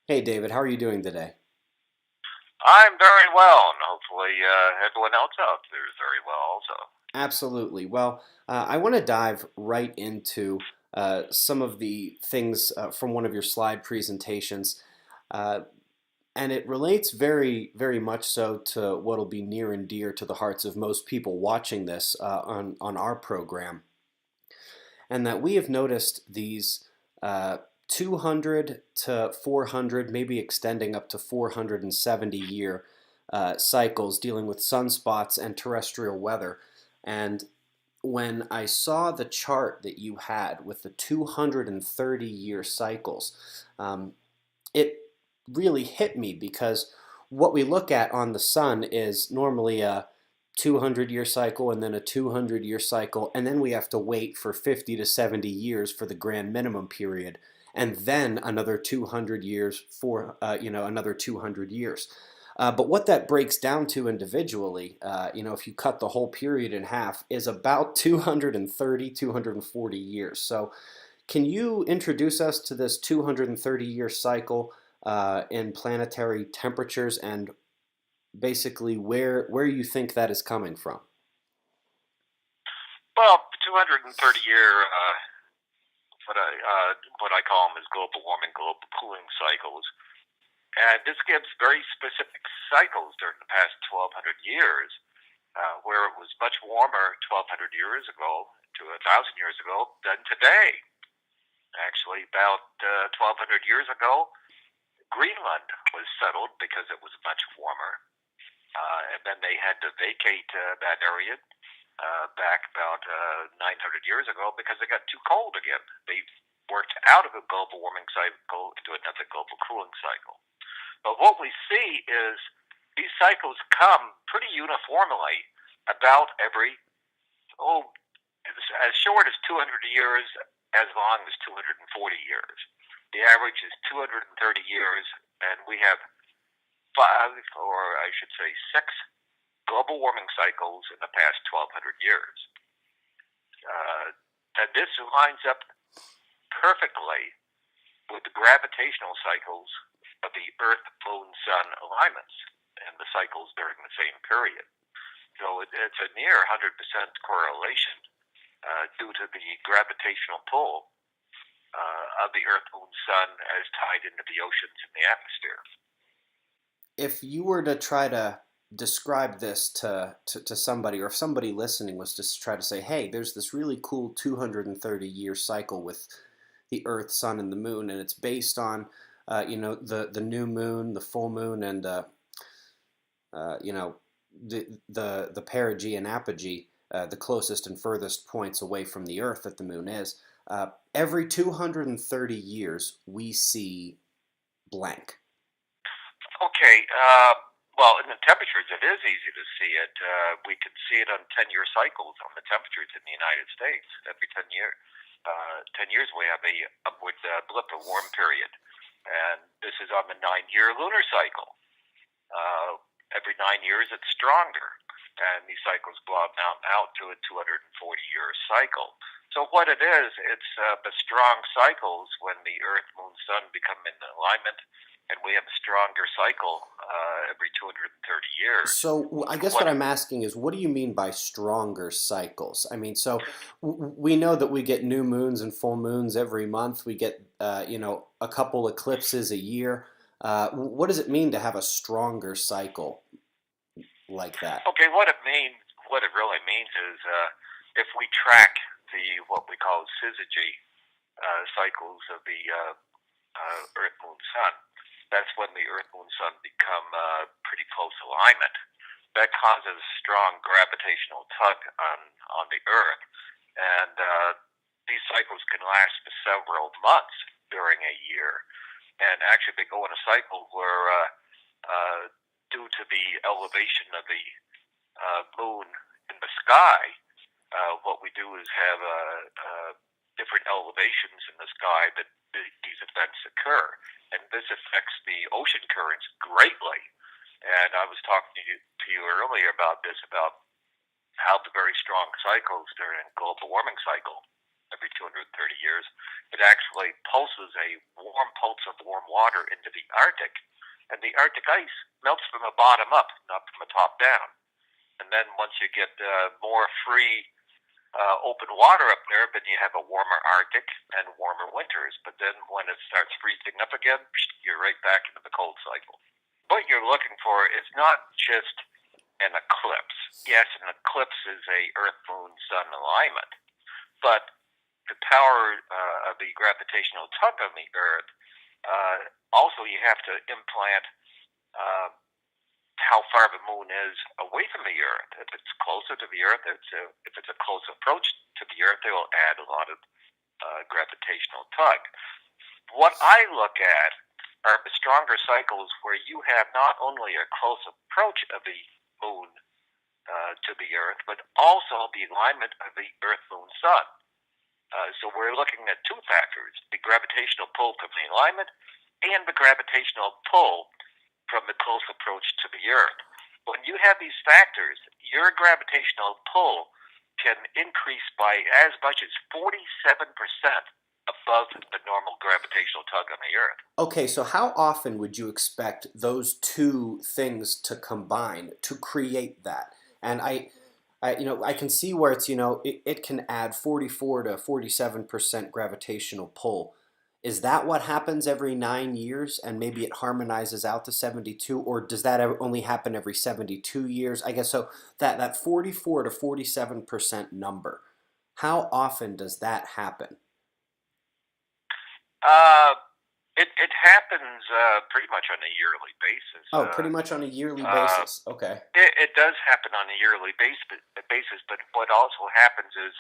Hey David, how are you doing today? I'm very well, and hopefully everyone else out there is very well also. Absolutely. Well, I want to dive right into some of the things from one of your slide presentations, uh, and it relates very much so to what will be near and dear to the hearts of most people watching this on our program, and that we have noticed these 200 to 400, maybe extending up to 470 year cycles dealing with sunspots and terrestrial weather. And when I saw the chart that you had with the 230-year cycles, it really hit me because what we look at on the sun is normally a 200-year cycle and then a 200-year cycle, and then we have to wait for 50 to 70 years for the grand minimum period, and then another 200 years for another 200 years. But what that breaks down to individually, if you cut the whole period in half, is about 230, 240 years. So can you introduce us to this 230-year cycle in planetary temperatures and basically where you think that is coming from? Well, 230 year, what I call them is global warming, global cooling cycles, and this gives very specific cycles during the past 1,200 years, where it was much warmer 1,200 years ago to 1,000 years ago than today. Actually, about 1,200 years ago, Greenland was settled because it was much warmer. And then they had to vacate that area back about 900 years ago because it got too cold again. They worked out of a global warming cycle into another global cooling cycle. But what we see is these cycles come pretty uniformly about every, oh, as short as 200 years, as long as 240 years. The average is 230 years, and we have five, or I should say six, global warming cycles in the past 1,200 years. Uh, and this lines up perfectly with the gravitational cycles of the Earth, Moon, Sun alignments and the cycles during the same period. So it's a near 100% correlation due to the gravitational pull of the Earth, Moon, Sun as tied into the oceans and the atmosphere. If you were to try to describe this to somebody, or if somebody listening was to try to say, hey, there's this really cool 230-year cycle with the Earth, Sun, and the Moon, and it's based on the new moon, the full moon, and uh, you know the perigee and apogee, the closest and furthest points away from the Earth that the Moon is. Every 230 years, we see blank. Okay. Well, in the temperatures, it is easy to see it. We can see it on 10-year cycles on the temperatures in the United States. Every 10 years we have a upward blip, a warm period. And this is on the 9-year lunar cycle. Every 9 years, it's stronger. And these cycles broaden out to a 240-year cycle. So what it is, it's the strong cycles when the Earth, Moon, Sun become in alignment, and we have a stronger cycle every 230 years. So I guess what What I'm asking is, what do you mean by stronger cycles? I mean, so we know that we get new moons and full moons every month. We get, a couple eclipses a year. What does it mean to have a stronger cycle like that? Okay, what it really means is if we track the what we call syzygy cycles of the Earth, Moon, Sun, that's when the Earth, Moon, Sun become pretty close alignment. That causes strong gravitational tug on the Earth, and these cycles can last for several months during a year. And actually, they go in a cycle where, due to the elevation of the moon in the sky, what we do is have different elevations in the sky that these events occur, and this affects the ocean currents greatly. And I was talking to you earlier about this, about how the very strong cycles during global warming cycle every 230 years, it actually pulses a warm pulse of warm water into the Arctic, and the Arctic ice melts from the bottom up, not from the top down. And then once you get more free open water up there, then you have a warmer Arctic and warmer winters. But then when it starts freezing up again, you're right back into the cold cycle. What you're looking for is not just an eclipse. Yes, an eclipse is a Earth-Moon-Sun alignment, but the power of the gravitational tug on the Earth, also you have to implant how far the moon is away from the Earth. If it's closer to the Earth, if it's a close approach to the Earth, they will add a lot of gravitational tug. What I look at are the stronger cycles where you have not only a close approach of the moon to the Earth, but also the alignment of the Earth-Moon-Sun. So we're looking at two factors, the gravitational pull from the alignment and the gravitational pull from the close approach to the Earth. When you have these factors, your gravitational pull can increase by as much as 47% above the normal gravitational tug on the Earth. Okay, so how often would you expect those two things to combine to create that? And I can see where it's, it can add 44 to 47% gravitational pull. Is that what happens every 9 years and maybe it harmonizes out to 72, or does that only happen every 72 years? I guess so that 44 to 47% number, how often does that happen? Uh, it happens pretty much on a yearly basis. Oh, pretty much on a yearly Uh, basis. Okay. it does happen on a yearly basis, but what also happens is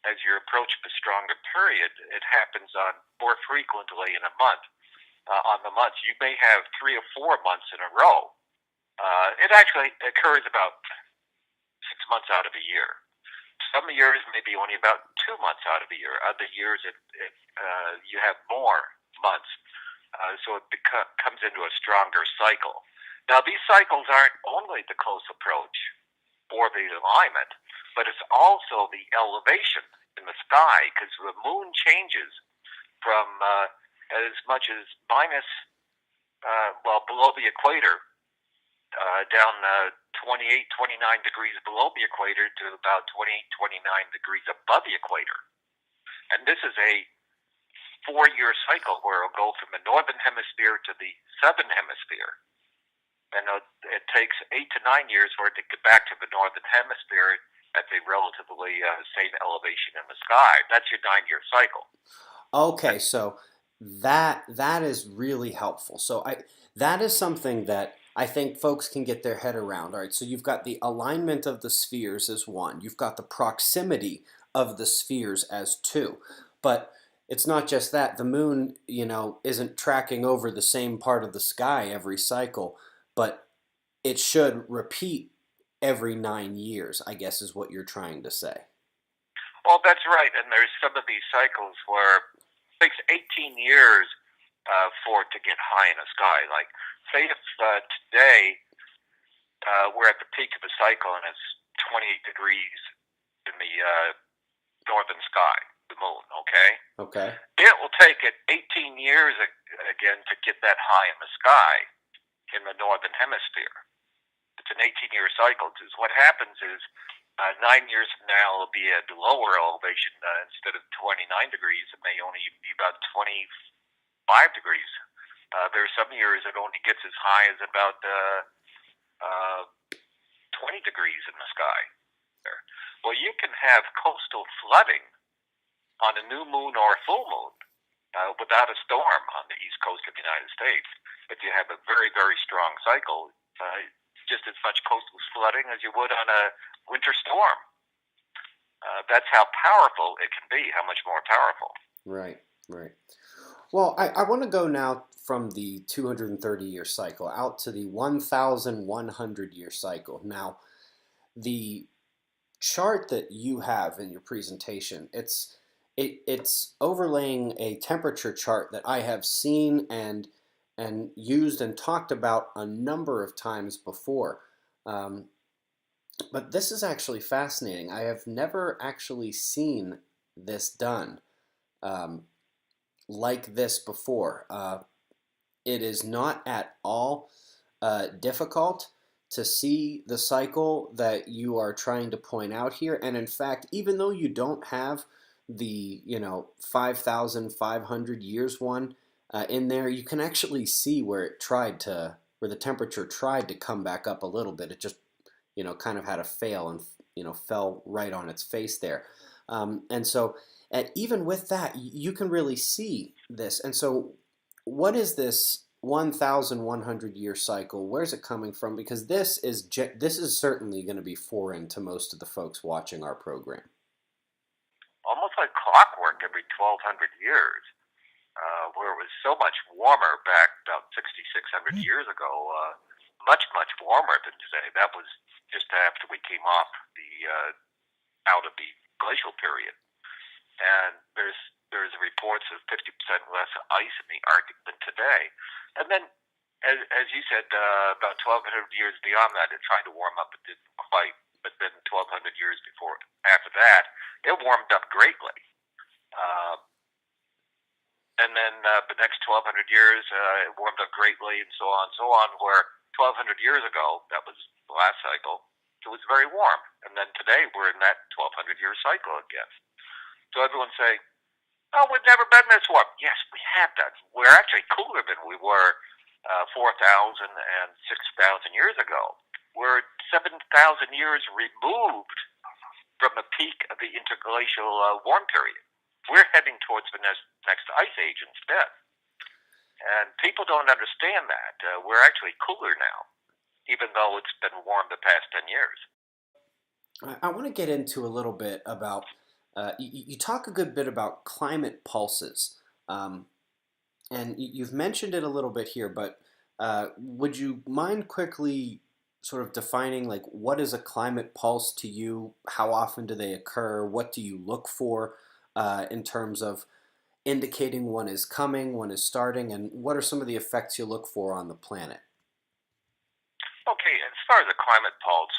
as you approach the stronger period, it happens on more frequently in a month. On the months, you may have 3 or 4 months in a row. It actually occurs about 6 months out of a year. Some years maybe only about 2 months out of a year. Other years you have more months, so it comes into a stronger cycle. Now these cycles aren't only the close approach or the alignment, but it's also the elevation in the sky, because the moon changes from as much as below the equator, down 28, 29 degrees below the equator to about 28, 29 degrees above the equator. And this is a 4-year cycle where it'll go from the northern hemisphere to the southern hemisphere. And it takes 8 to 9 years for it to get back to the northern hemisphere at the relatively same elevation in the sky. That's your 9-year cycle. Okay, so that is really helpful. So that is something that I think folks can get their head around. All right, so you've got the alignment of the spheres as one. You've got the proximity of the spheres as two. But it's not just that. The moon, isn't tracking over the same part of the sky every cycle, but it should repeat every 9 years, I guess is what you're trying to say. Well, that's right. And there's some of these cycles where it takes 18 years for it to get high in the sky. Like, say if today we're at the peak of the cycle and it's 28 degrees in the northern sky, the moon, okay? Okay. It will take it 18 years again to get that high in the sky in the northern hemisphere. It's an 18-year cycle. Because what happens is 9 years from now it'll be at a lower elevation. Instead of 29 degrees, it may only be about 25 degrees. There's some years it only gets as high as about 20 degrees in the sky. Well, you can have coastal flooding on a new moon or a full moon without a storm on the east coast of the United States. If you have a very, very strong cycle, just as much coastal flooding as you would on a winter storm. That's how powerful it can be, how much more powerful. Right, right. Well, I want to go now from the 230-year cycle out to the 1,100-year cycle. Now, the chart that you have in your presentation, it's overlaying a temperature chart that I have seen and used and talked about a number of times before. But this is actually fascinating. I have never actually seen this done um, like this before. It is not at all difficult to see the cycle that you are trying to point out here. And in fact, even though you don't have the 5,500 years one in there, you can actually see where the temperature tried to come back up a little bit. It just kind of had a fail and fell right on its face there. And so, even with that, you can really see this. And so, what is this 1,100 year cycle? Where's it coming from? Because this is certainly going to be foreign to most of the folks watching our program. Almost like clockwork every 1,200 years, where it was so much warmer back about 6,600 years ago, much, much warmer than today. That was just after we came off the out of the glacial period. And there's reports of 50% less ice in the Arctic than today. And then, as you said, about 1,200 years beyond that, it tried to warm up. It didn't quite. But then 1,200 years after that, it warmed up greatly. Uh, and then the next 1,200 years, it warmed up greatly, and so on and so on. Where 1,200 years ago, that was the last cycle, it was very warm. And then today, we're in that 1,200-year cycle again. So everyone's saying, "Oh, we've never been this warm." Yes, we have done. We're actually cooler than we were 4,000 and 6,000 years ago. We're 7,000 years removed from the peak of the interglacial warm period. We're heading towards the next ice age instead. And people don't understand that. We're actually cooler now, even though it's been warm the past 10 years. I want to get into a little bit about. You talk a good bit about climate pulses, and you've mentioned it a little bit here, but would you mind quickly sort of defining like what is a climate pulse to you? How often do they occur? What do you look for in terms of indicating one is coming, one is starting, and what are some of the effects you look for on the planet? Okay, as far as the climate pulse,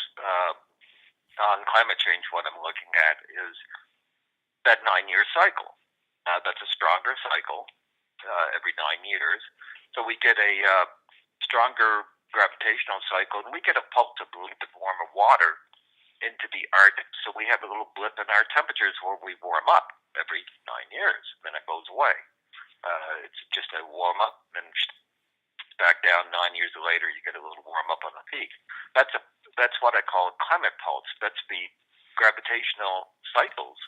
on climate change, what I'm looking at is that 9 year cycle. That's a stronger cycle every 9 years. So we get a stronger gravitational cycle, and we get a pulse of a little bit warmer water into the Arctic. So we have a little blip in our temperatures where we warm up every 9 years, then it goes away. It's just a warm up, and back down 9 years later, you get a little warm up on the peak. That's what I call a climate pulse. That's the gravitational cycles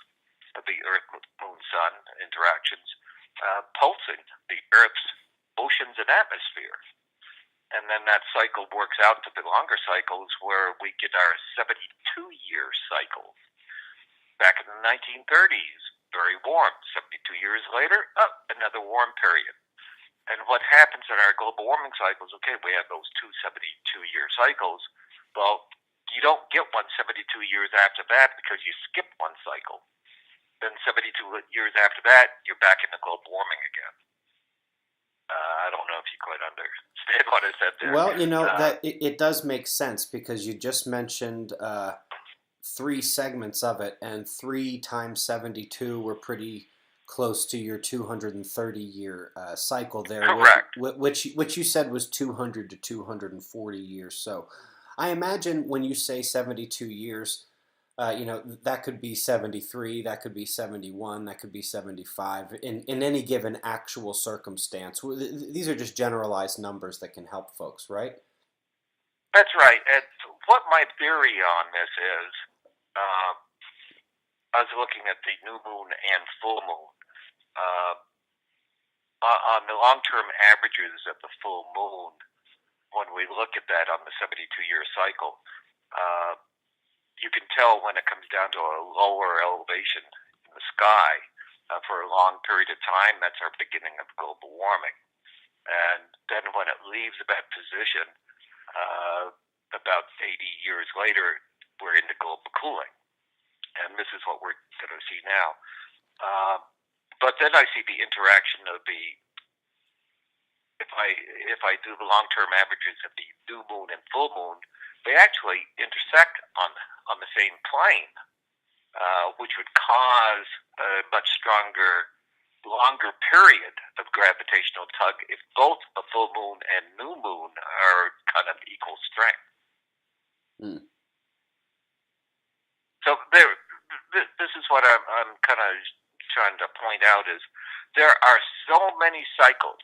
of the Earth, Moon, Sun interactions pulsing the Earth's oceans and atmosphere. And then that cycle works out to the longer cycles where we get our 72-year cycle. Back in the 1930s, very warm. 72 years later, another warm period. And what happens in our global warming cycles, okay, we have those two 72-year cycles. Well, you don't get 172 years after that because you skip one cycle. Then 72 years after that, you're back into global warming again. I don't know if you quite understand what I said there. Well, that it does make sense because you just mentioned three segments of it, and 3 times 72 were pretty close to your 230-year cycle there, Correct. which you said was 200 to 240 years. So I imagine when you say 72 years, that could be 73, that could be 71, that could be 75 in any given actual circumstance. These are just generalized numbers that can help folks, right? That's right. And what my theory on this is, uh, I was looking at the new moon and full moon. Uh, on the long-term averages of the full moon, when we look at that on the 72-year cycle, uh, you can tell when it comes down to a lower elevation in the sky for a long period of time. That's our beginning of global warming. And then when it leaves that position, about 80 years later, we're into global cooling. And this is what we're going to see now. But then I see the interaction of if I do the long-term averages of the new moon and full moon, they actually intersect on the same plane, which would cause a much stronger, longer period of gravitational tug if both a full moon and new moon are kind of equal strength. Mm. So this is what I'm kind of trying to point out is there are so many cycles.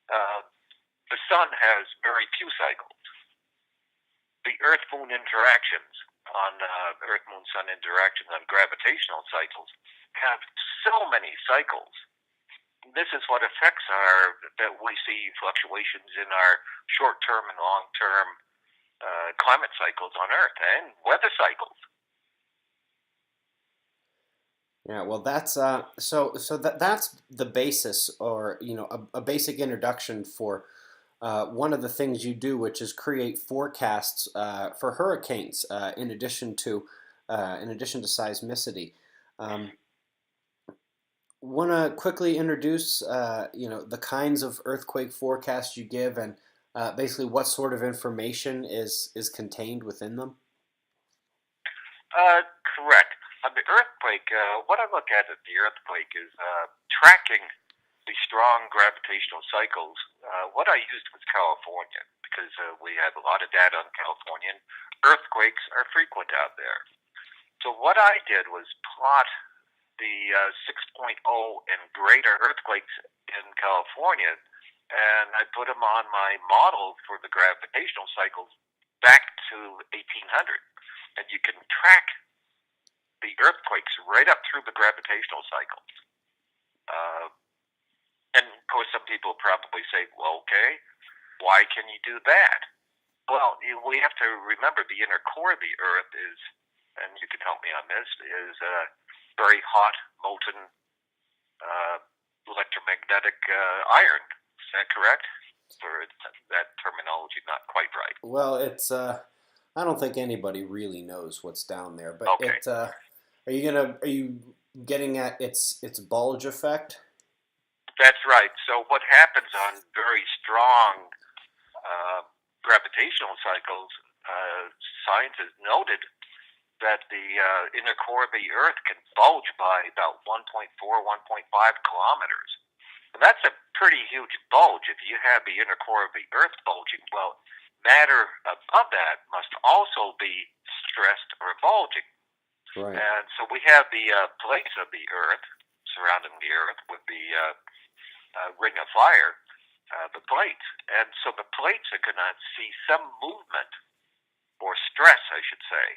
The sun has very few cycles. The Earth-Moon interactions on Earth-Moon-Sun interactions on gravitational cycles have so many cycles. This is what affects that we see fluctuations in our short-term and long-term climate cycles on Earth and weather cycles. Yeah, well, that's that's the basis, or a basic introduction for one of the things you do, which is create forecasts for hurricanes, in addition to seismicity. Um, Want to quickly introduce the kinds of earthquake forecasts you give, and basically what sort of information is contained within them? Correct. On the earthquake, what I look at the earthquake is tracking the strong gravitational cycles. What I used was California because we have a lot of data on California. And earthquakes are frequent out there. So what I did was plot the 6.0 and greater earthquakes in California, and I put them on my model for the gravitational cycles back to 1800. And you can track the earthquakes right up through the gravitational cycles. And of course, some people probably say, well, okay, why can you do that? Well, we have to remember the inner core of the Earth is, and you can help me on this, is very hot, molten electromagnetic iron. Is that correct? Or is that terminology not quite right? Well, it's I don't think anybody really knows what's down there, but Okay. are you getting at its bulge effect? That's right. So what happens on very strong gravitational cycles, scientists noted that the inner core of the Earth can bulge by about 1.4, 1.5 kilometers. And that's a pretty huge bulge. If you have the inner core of the Earth bulging, well, matter above that must also be stressed or bulging. Right. And so we have the plates of the Earth surrounding the Earth with the ring of fire, the plates. And so the plates are going to see some movement, or stress, I should say.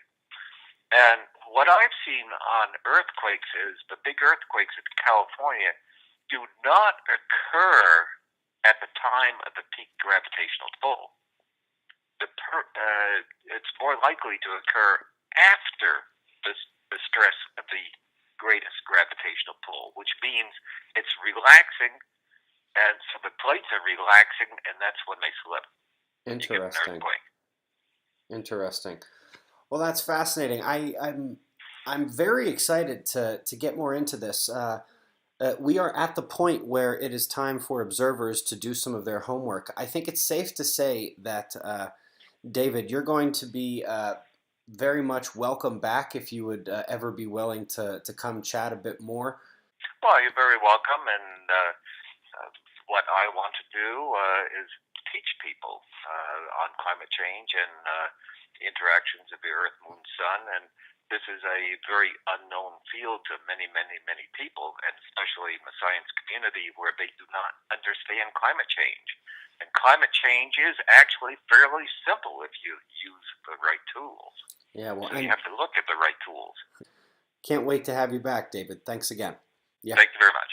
And what I've seen on earthquakes is the big earthquakes in California do not occur at the time of the peak gravitational pull. It's more likely to occur after the stress of the greatest gravitational pull, which means it's relaxing, and so the plates are relaxing, and that's when they slip. Interesting. Interesting. Well, that's fascinating. I'm very excited to get more into this. We are at the point where it is time for observers to do some of their homework. I think it's safe to say that, David, you're going to be very much welcome back if you would ever be willing to come chat a bit more. Well, you're very welcome, and what I want to do is teach people on climate change and the interactions of the Earth, Moon, Sun, and this is a very unknown field to many, many, many people, and especially in the science community where they do not understand climate change. And climate change is actually fairly simple if you use the right tools. Yeah, well, so you have to look at the right tools. Can't wait to have you back, David. Thanks again. Yeah. Thank you very much.